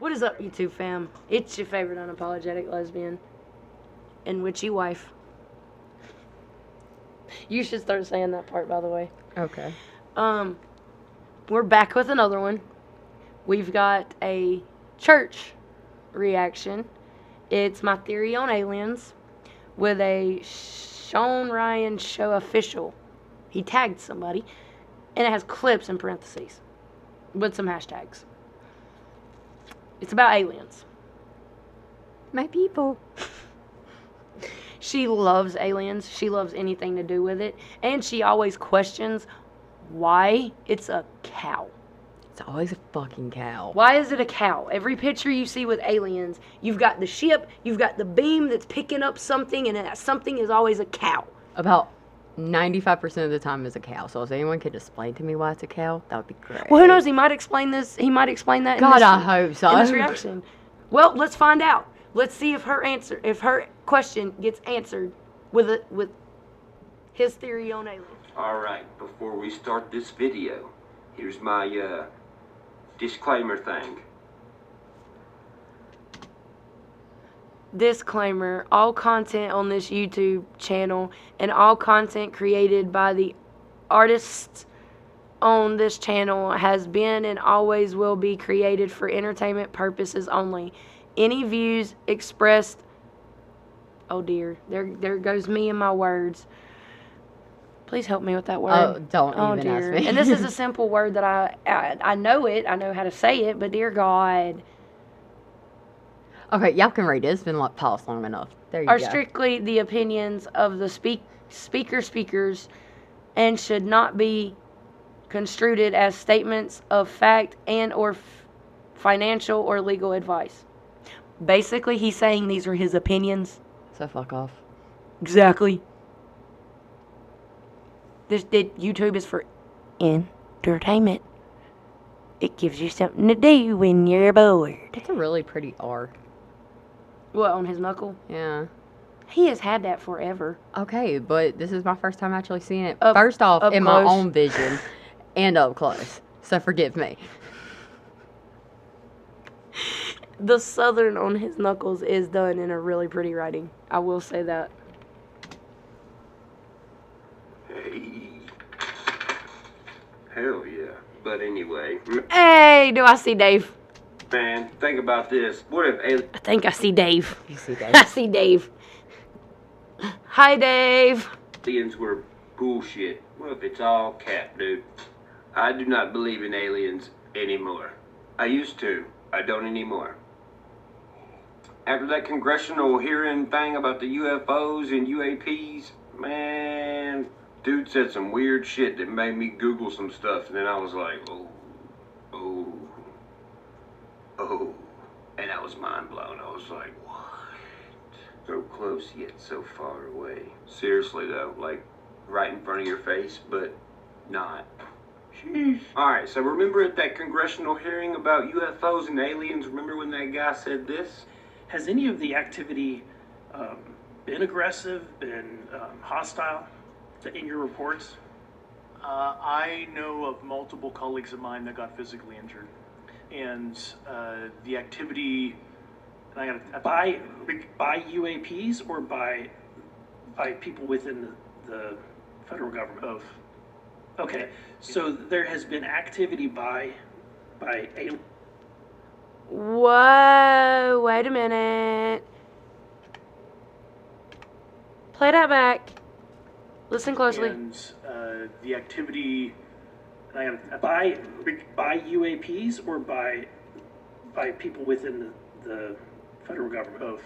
What is up, YouTube fam? It's your favorite unapologetic lesbian and witchy wife. You should start saying that part, by the way. Okay. We're back with another one. We've got a church reaction. It's my theory on aliens with a Sean Ryan show official. He tagged somebody, and it has clips in parentheses with some hashtags. It's about aliens. My people. She loves aliens. She loves anything to do with it. And she always questions why it's a cow. It's always a fucking cow. Why is it a cow? Every picture you see with aliens, you've got the ship, you've got the beam that's picking up something, and that something is always a cow. About 95% of the time is a cow. So if anyone could explain to me why it's a cow, that would be great. Well, who knows? He might explain this. He might explain that. God, I hope so. In this reaction. Well, let's find out. Let's see if her question gets answered with his theory on aliens. All right, before we start this video, here's my disclaimer thing. Disclaimer, all content on this YouTube channel and all content created by the artists on this channel has been and always will be created for entertainment purposes only. Any views expressed... Oh dear, there goes me and my words. Please help me with that word. Oh, don't even ask me. And this is a simple word that I know it. I know how to say it, but dear God... Okay, y'all can read it. It's been paused long enough. There you are go. strictly the opinions of the speakers and should not be construed as statements of fact and or financial or legal advice. Basically, he's saying these are his opinions. So fuck off. Exactly. YouTube is for entertainment. It gives you something to do when you're bored. That's a really pretty R. What, on his knuckle? Yeah. He has had that forever. Okay, but this is my first time actually seeing it. Up First off, in my close. own vision and up close. So forgive me. The southern on his knuckles is done in a really pretty writing. I will say that. Hey. Hell yeah. But anyway, Hey, do I see Dave? man, think about this. What if I think I see Dave. You see that? I see Dave. Hi, Dave. aliens were bullshit? What if it's all cap, dude? I do not believe in aliens anymore. I used to. I don't anymore. After that congressional hearing thing about the UFOs and UAPs, man, dude said some weird shit that made me Google some stuff, and then I was like, oh. And I was mind blown. I was like, what? So close yet so far away. Seriously though, like right in front of your face, but not. Sheesh. Alright, so remember at that congressional hearing about UFOs and aliens, remember when that guy said this? Has any of the activity been aggressive, been hostile in your reports? I know of multiple colleagues of mine that got physically injured, and the activity. And I got By UAPs or by people within the federal government? both. Okay, so there has been activity by aliens. Whoa, wait a minute. Play that back. Listen closely. And the activity. And I got by UAPs or by people within the federal government? Both.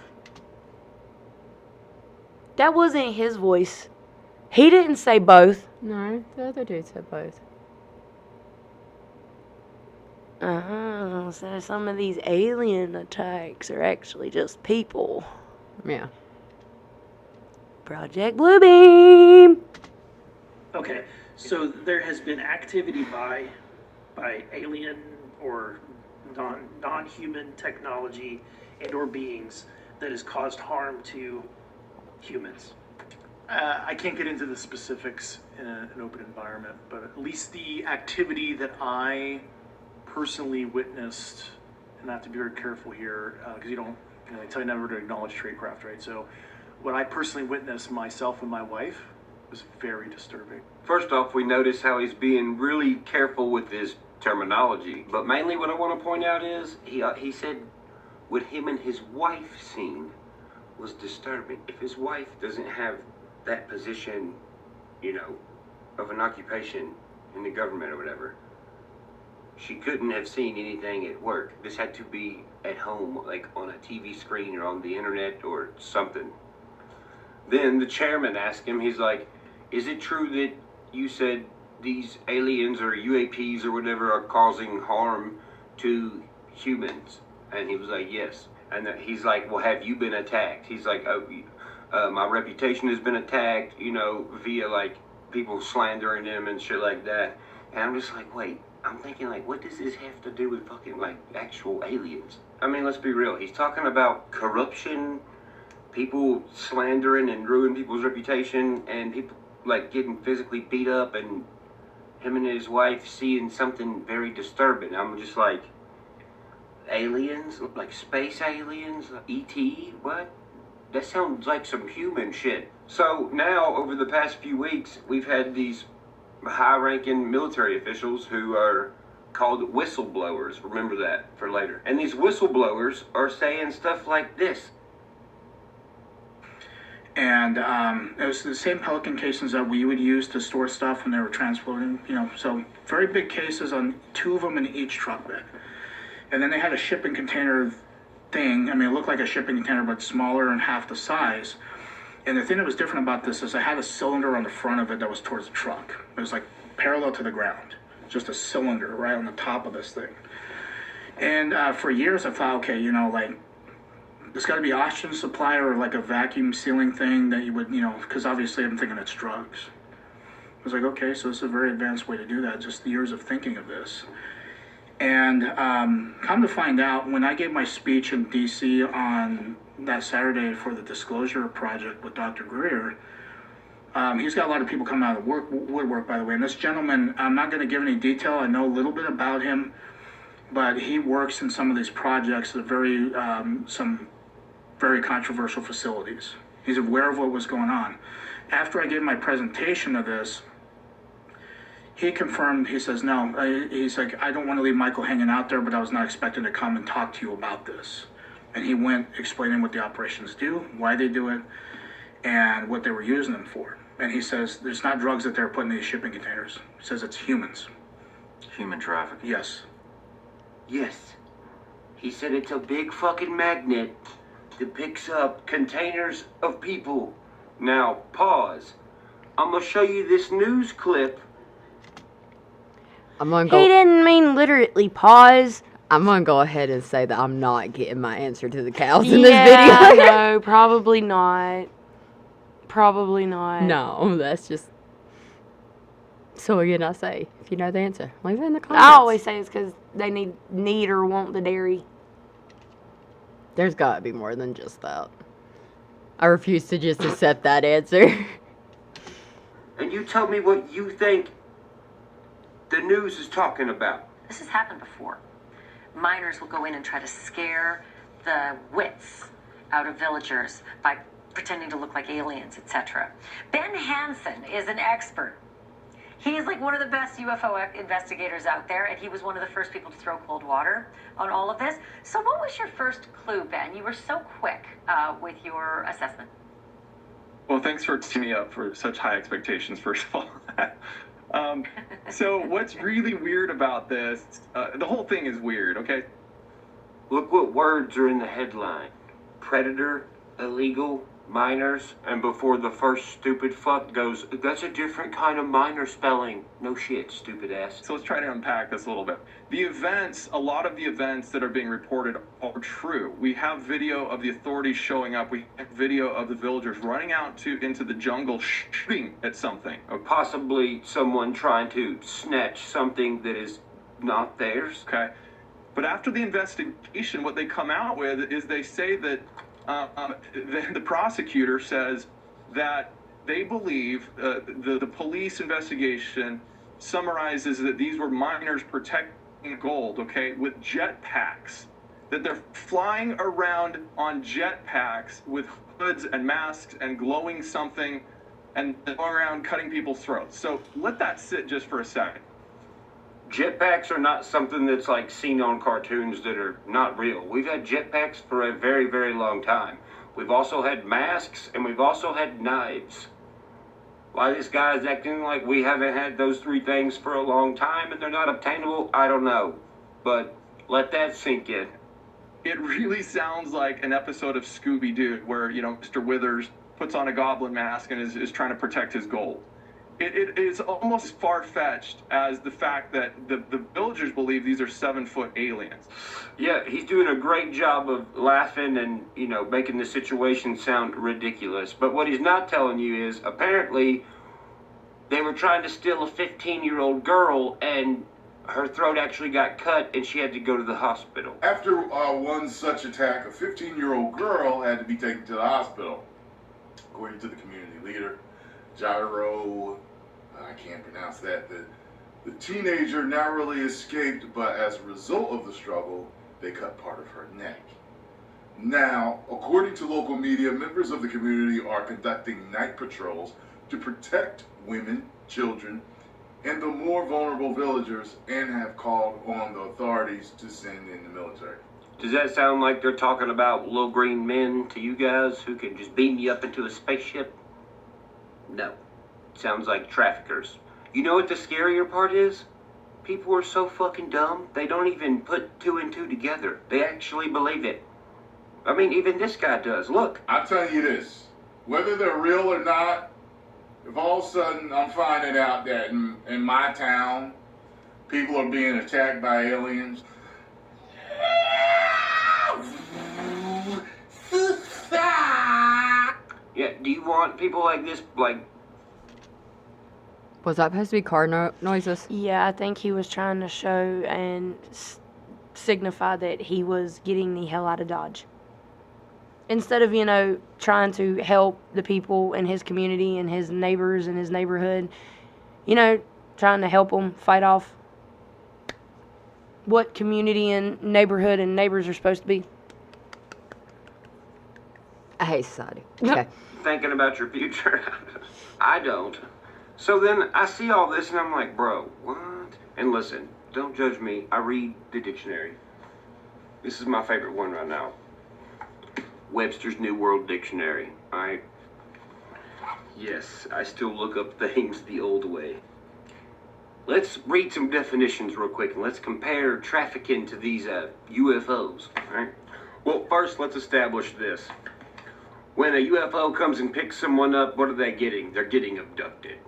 That wasn't his voice. He didn't say both. No, the other dude said both. So some of these alien attacks are actually just people. Yeah. Project Bluebeam. Okay, so there has been activity by alien or non-human technology and or beings that has caused harm to humans. I can't get into the specifics in an open environment, but at least the activity that I personally witnessed and I have to be very careful here because you don't, they tell you never to acknowledge tradecraft, right? So what I personally witnessed myself and my wife was very disturbing. First off, we notice how he's being really careful with his terminology. But mainly what I want to point out is he said what him and his wife seen was disturbing. If his wife doesn't have that position, of an occupation in the government or whatever, she couldn't have seen anything at work. This had to be at home, like on a TV screen or on the internet or something. Then the chairman asked him, he's like, is it true that you said these aliens or UAPs or whatever are causing harm to humans? And he was like, yes. And he's like, well, have you been attacked? He's like, my reputation has been attacked, via like people slandering him and shit like that. And I'm just like, wait, I'm thinking like, what does this have to do with fucking like actual aliens? I mean, let's be real. He's talking about corruption, people slandering and ruining people's reputation, and people like getting physically beat up, and him and his wife seeing something very disturbing. I'm just like, aliens? Like space aliens? E.T.? What? That sounds like some human shit. So now, over the past few weeks, we've had these high-ranking military officials who are called whistleblowers. Remember that for later. And these whistleblowers are saying stuff like this. And it was the same Pelican cases that we would use to store stuff when they were transporting, so very big cases, on 2 of them in each truck bed. And then they had a shipping container thing. I mean, it looked like a shipping container, but smaller and half the size. And the thing that was different about this is I had a cylinder on the front of it that was towards the truck. It was like parallel to the ground, just a cylinder right on the top of this thing. And for years I thought, okay, like, there's got to be oxygen supply or like a vacuum sealing thing that you would, because obviously I'm thinking it's drugs. I was like, okay, so it's a very advanced way to do that, just years of thinking of this. And come to find out, when I gave my speech in D.C. on that Saturday for the Disclosure Project with Dr. Greer, he's got a lot of people coming out of the woodwork, by the way. And this gentleman, I'm not going to give any detail. I know a little bit about him, but he works in some of these projects at some very controversial facilities. He's aware of what was going on. After I gave my presentation of this, he confirmed, he says, no, he's like, I don't want to leave Michael hanging out there, but I was not expecting to come and talk to you about this. And he went explaining what the operations do, why they do it, and what they were using them for. And he says, there's not drugs that they're putting in these shipping containers. He says it's humans. Human trafficking. Yes. Yes. He said it's a big fucking magnet that picks up containers of people. Now, pause. I'm gonna show you this news clip. I'm gonna He go. didn't mean literally pause. I'm gonna go ahead and say that I'm not getting my answer to the cows in Yeah, this video. no, probably not. Probably not. No, that's just. So again, I say, if you know the answer, leave it in the comments. I always say it's because they need or want the dairy. There's gotta be more than just that. I refuse to just accept that answer. And you tell me what you think the news is talking about. This has happened before. Miners will go in and try to scare the wits out of villagers by pretending to look like aliens, etc. Ben Hansen is an expert. He is like one of the best UFO investigators out there, and he was one of the first people to throw cold water on all of this. So what was your first clue, Ben? You were so quick with your assessment. Well, thanks for teeing me up for such high expectations, first of all. So what's really weird about this, the whole thing is weird, okay? Look what words are in the headline. Predator, illegal, miners, and before the first stupid fuck goes, that's a different kind of miner spelling. No shit, stupid ass. So let's try to unpack this a little bit. The events, a lot of the events that are being reported are true. We have video of the authorities showing up. We have video of the villagers running out into the jungle shooting at something. Or possibly someone trying to snatch something that is not theirs. Okay. But after the investigation, what they come out with is they say that the prosecutor says that they believe the police investigation summarizes that these were miners protecting gold, okay, with jetpacks. that they're flying around on jetpacks with hoods and masks and glowing something and going around cutting people's throats. So let that sit just for a second. Jetpacks are not something that's like seen on cartoons that are not real. We've had jetpacks for a very, very long time. We've also had masks and we've also had knives. Why this guy's acting like we haven't had those three things for a long time and they're not obtainable, I don't know. But let that sink in. It really sounds like an episode of Scooby-Doo where, Mr. Withers puts on a goblin mask and is trying to protect his gold. It is almost as far-fetched as the fact that the villagers believe these are 7-foot aliens. Yeah, he's doing a great job of laughing and, making the situation sound ridiculous. But what he's not telling you is, apparently, they were trying to steal a 15-year-old girl, and her throat actually got cut, and she had to go to the hospital. After one such attack, a 15-year-old girl had to be taken to the hospital. According to the community leader, Gyro, I can't pronounce that, the teenager narrowly escaped, but as a result of the struggle, they cut part of her neck. Now, according to local media, members of the community are conducting night patrols to protect women, children, and the more vulnerable villagers, and have called on the authorities to send in the military. Does that sound like they're talking about little green men to you guys who can just beam you up into a spaceship? No. Sounds like traffickers. You know what the scarier part is? People are so fucking dumb, they don't even put two and two together. They actually believe it. I mean, even this guy does. Look. I'm telling you this, whether they're real or not, if all of a sudden I'm finding out that in my town, people are being attacked by aliens, yeah, do you want people like this, like... Was that supposed to be car noises? Yeah, I think he was trying to show and signify that he was getting the hell out of Dodge. Instead of, trying to help the people in his community and his neighbors in his neighborhood, trying to help them fight off what community and neighborhood and neighbors are supposed to be. I hate society. Okay. Thinking about your future? I don't. So then I see all this and I'm like, bro, what? And listen, don't judge me. I read the dictionary. This is my favorite one right now. Webster's New World Dictionary. Yes, I still look up things the old way. Let's read some definitions real quick and let's compare trafficking to these UFOs, alright? Well, first let's establish this. When a UFO comes and picks someone up, what are they getting? They're getting abducted.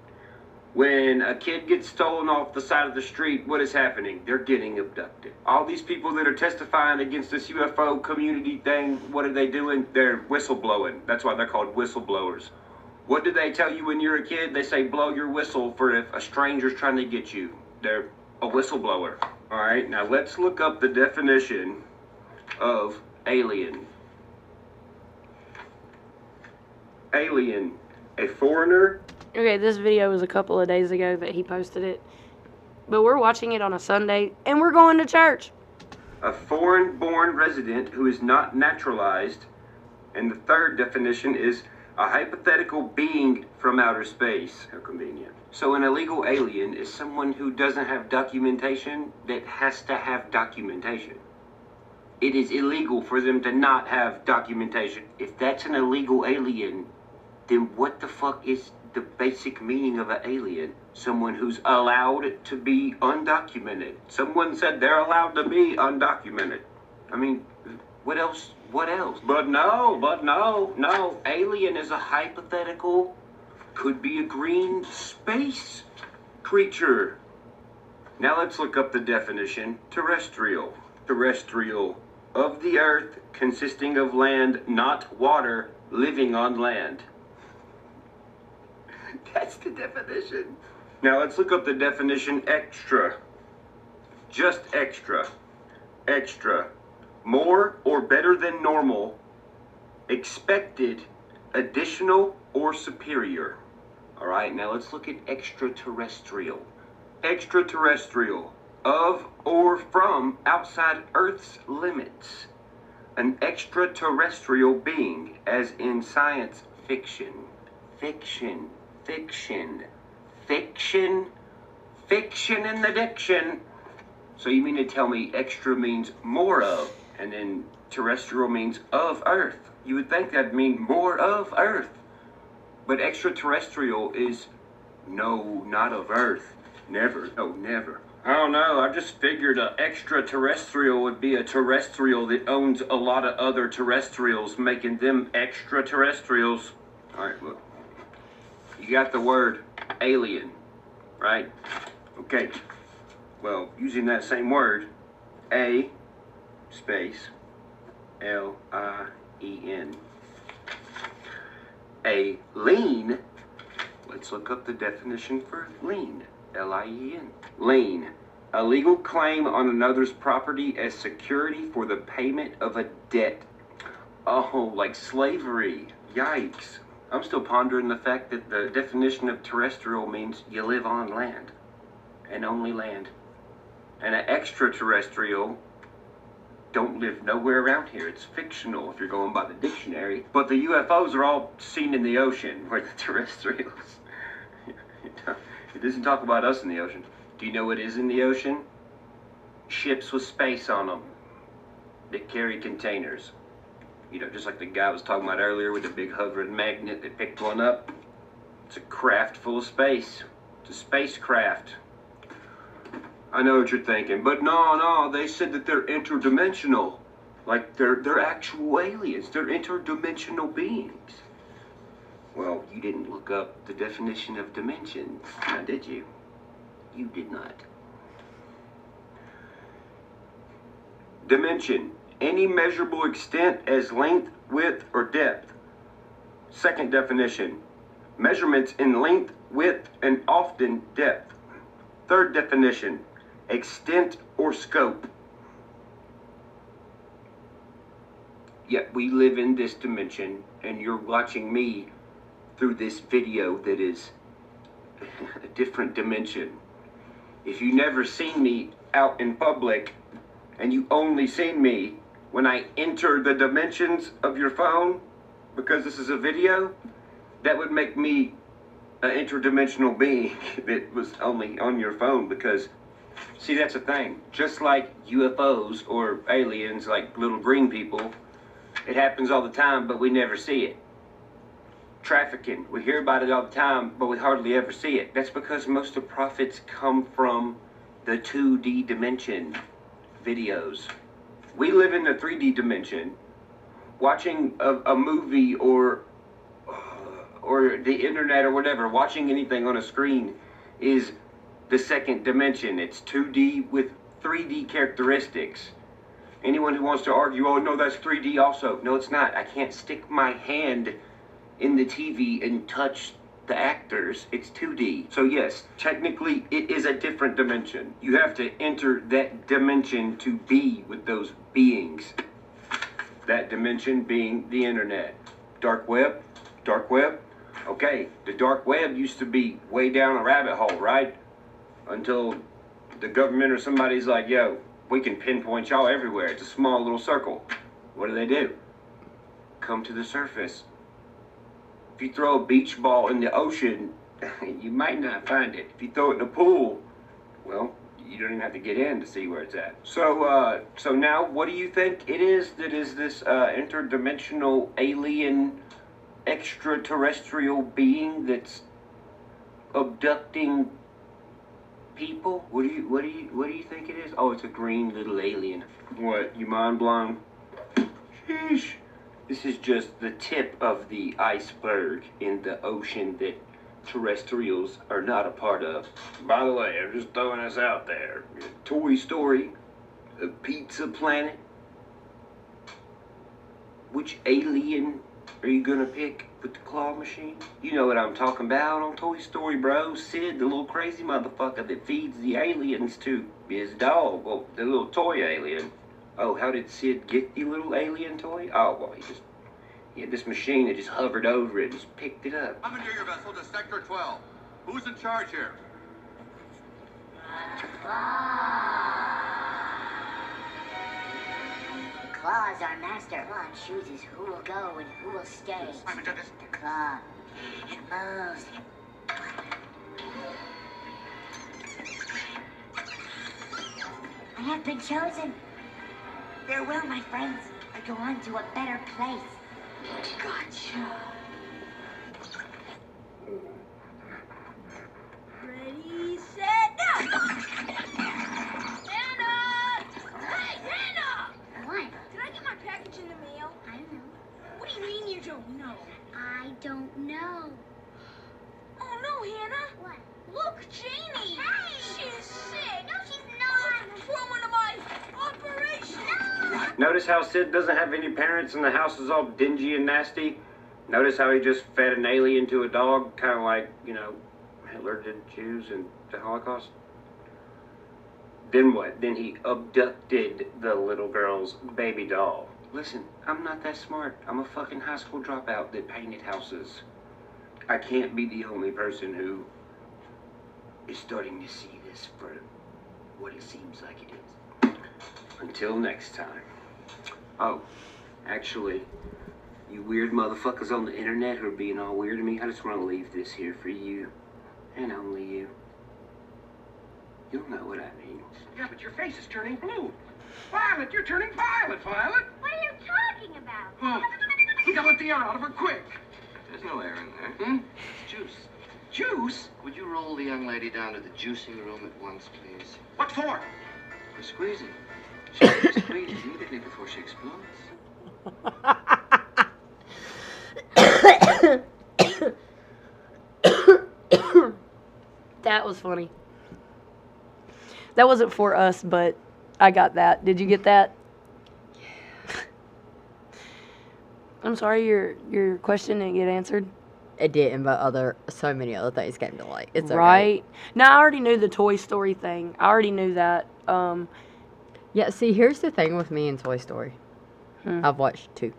When a kid gets stolen off the side of the street, what is happening? They're getting abducted. All these people that are testifying against this UFO community thing, what are they doing? They're whistleblowing. That's why they're called whistleblowers. What do they tell you when you're a kid? They say blow your whistle for if a stranger's trying to get you. They're a whistleblower. All right, now let's look up the definition of alien. Alien, a foreigner. Okay, this video was a couple of days ago that he posted it. But we're watching it on a Sunday, and we're going to church. A foreign-born resident who is not naturalized. And the third definition is a hypothetical being from outer space. How convenient. So an illegal alien is someone who doesn't have documentation that has to have documentation. It is illegal for them to not have documentation. If that's an illegal alien, then what the fuck is the basic meaning of an alien? Someone who's allowed to be undocumented. Someone said they're allowed to be undocumented. I mean, what else? What else? But no. Alien is a hypothetical, could be a green space creature. Now let's look up the definition. Terrestrial. Terrestrial. Of the earth, consisting of land, not water, living on land. That's the definition. Now let's look up the definition extra. Just extra. Extra. More or better than normal. Expected. Additional or superior. Alright, now let's look at extraterrestrial. Extraterrestrial. of or from outside Earth's limits. An extraterrestrial being, as in science fiction. Fiction, fiction, fiction, fiction in the diction. So you mean to tell me extra means more of, and then terrestrial means of Earth? You would think that'd mean more of Earth. But extraterrestrial is no, not of Earth. Never, no, never. I don't know, I just figured an extraterrestrial would be a terrestrial that owns a lot of other terrestrials, making them extraterrestrials. Alright, look. You got the word alien, right? Okay. Well, using that same word, A space L-I-E-N. A lien, let's look up the definition for lien. L-I-E-N. Lien, a legal claim on another's property as security for the payment of a debt. Oh, like slavery. Yikes. I'm still pondering the fact that the definition of terrestrial means you live on land. And only land. And an extraterrestrial don't live nowhere around here. It's fictional if you're going by the dictionary. But the UFOs are all seen in the ocean, where the terrestrials... It doesn't talk about us in the ocean. Do you know what is in the ocean? Ships with space on them that carry containers. You know, just like the guy was talking about earlier with the big hovering magnet that picked one up. It's a craft full of space. It's a spacecraft. I know what you're thinking, but no, they said that they're interdimensional. Like they're actual aliens. They're interdimensional beings. Well, you didn't look up the definition of dimension, now did you? You did not. Dimension, any measurable extent as length, width, or depth. Second definition, measurements in length, width, and often depth. Third definition, extent or scope. Yet we live in this dimension, and you're watching me through this video that is a different dimension. If you never seen me out in public, and you only seen me when I enter the dimensions of your phone, because this is a video, that would make me an interdimensional being that was only on your phone. Because, see, that's the thing. Just like UFOs or aliens, like little green people, it happens all the time, but we never see it. Trafficking, we hear about it all the time, but we hardly ever see it. That's because most of the profits come from the 2D dimension videos. We live in the 3D dimension. Watching a movie or the internet or whatever, watching anything on a screen is the second dimension. It's 2D with 3D characteristics. Anyone who wants to argue, oh no, that's 3D also. No, it's not. I can't stick my hand in the TV and touch the actors. It's 2D. So yes, technically it is a different dimension. You have to enter that dimension to be with those beings. That dimension being the internet. Dark web? Dark web? Okay, the dark web used to be way down a rabbit hole, right? Until the government or somebody's like, yo, we can pinpoint y'all everywhere. It's a small little circle. What do? Come to the surface. If you throw a beach ball in the ocean, you might not find it. If you throw it in a pool, well, you don't even have to get in to see where it's at. So now, what do you think it is that is this interdimensional alien extraterrestrial being that's abducting people? What do you think it is? Oh, it's a green little alien. What? You mind blown? Sheesh. This is just the tip of the iceberg in the ocean that terrestrials are not a part of. By the way, I'm just throwing this out there. Toy Story, a Pizza Planet. Which alien are you gonna pick with the claw machine? You know what I'm talking about on Toy Story, bro. Sid, the little crazy motherfucker that feeds the aliens to his dog. Well, the little toy alien. Oh, how did Sid get the little alien toy? Oh, well, he had this machine that just hovered over it and just picked it up. Commandeer your vessel to Sector 12. Who's in charge here? Claw is our master. Claw chooses who will go and who will stay. Claw. It moves. I have been chosen. Farewell, my friends. I go on to a better place. Gotcha. Ready, set, go! Hannah! Hey, Hannah! What? Did I get my package in the mail? I don't know. What do you mean you don't know? I don't know. Oh no, Hannah! What? Look, Janie! Hey! She's sick! No, she's not. Performing to my operation! Notice how Sid doesn't have any parents and the house is all dingy and nasty? Notice how he just fed an alien to a dog, kind of like, Hitler did Jews in the Holocaust? Then what? Then he abducted the little girl's baby doll. Listen, I'm not that smart. I'm a fucking high school dropout that painted houses. I can't be the only person who is starting to see this for what it seems like it is. Until next time. Oh, actually, you weird motherfuckers on the internet who are being all weird to me, I just want to leave this here for you. And only you. You'll know what I mean. Yeah, but your face is turning blue. Violet, you're turning violet, Violet. What are you talking about? Oh, we gotta let the air out of her quick. There's no air in there. Hmm? It's juice. Juice? Would you roll the young lady down to the juicing room at once, please? What for? For squeezing. She needs to squeeze immediately before she explodes. That was funny. That wasn't for us, but I got that. Did you get that? I'm sorry your question didn't get answered. It didn't, but so many other things came to light. It's okay. Right. Now, I already knew the Toy Story thing. I already knew that. Yeah, see, here's the thing with me and Toy Story. I've watched 2.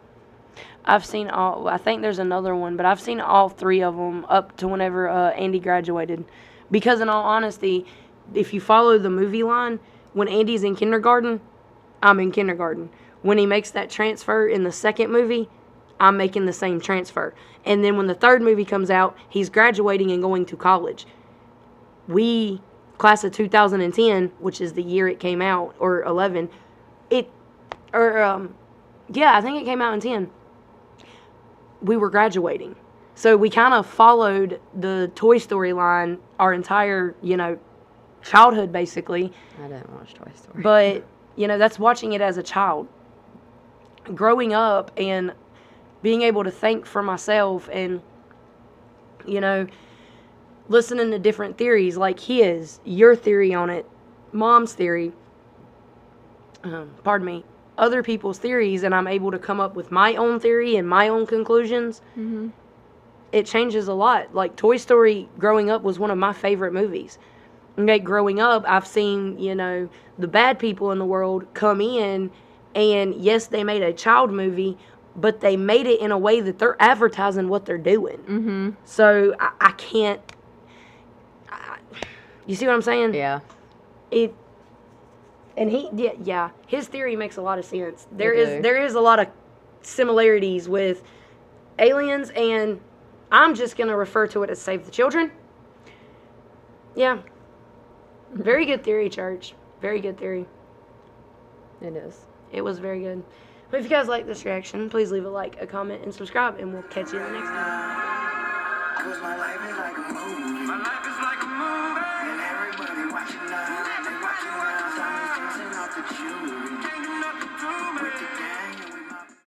I've seen all. I think there's another one, but I've seen all 3 of them up to whenever Andy graduated. Because in all honesty, if you follow the movie line, when Andy's in kindergarten, I'm in kindergarten. When he makes that transfer in the second movie, I'm making the same transfer. And then when the third movie comes out, he's graduating and going to college. We, class of 2010, which is the year it came out, or 11, I think it came out in 10. We were graduating. So we kind of followed the Toy Story line our entire, childhood, basically. I didn't watch Toy Story. But, that's watching it as a child. Growing up and being able to think for myself and, listening to different theories like your theory on it, Mom's theory, other people's theories, and I'm able to come up with my own theory and my own conclusions. Mm-hmm. It changes a lot. Like, Toy Story, growing up, was one of my favorite movies. Okay, growing up, I've seen, the bad people in the world come in, and yes, they made a child movie, but they made it in a way that they're advertising what they're doing. Mm-hmm. So, I can't... you see what I'm saying? Yeah. His theory makes a lot of sense. There is a lot of similarities with aliens, and I'm just going to refer to it as Save the Children. Yeah. Very good theory, Church. Very good theory. It is. It was very good. But if you guys like this reaction, please leave a like, a comment, and subscribe, and we'll catch you in the next time. 'Cause my life is like a movie. My life is like a movie. And everybody watching now. They watching now. So I'm chasing off the jewelry. With the gang.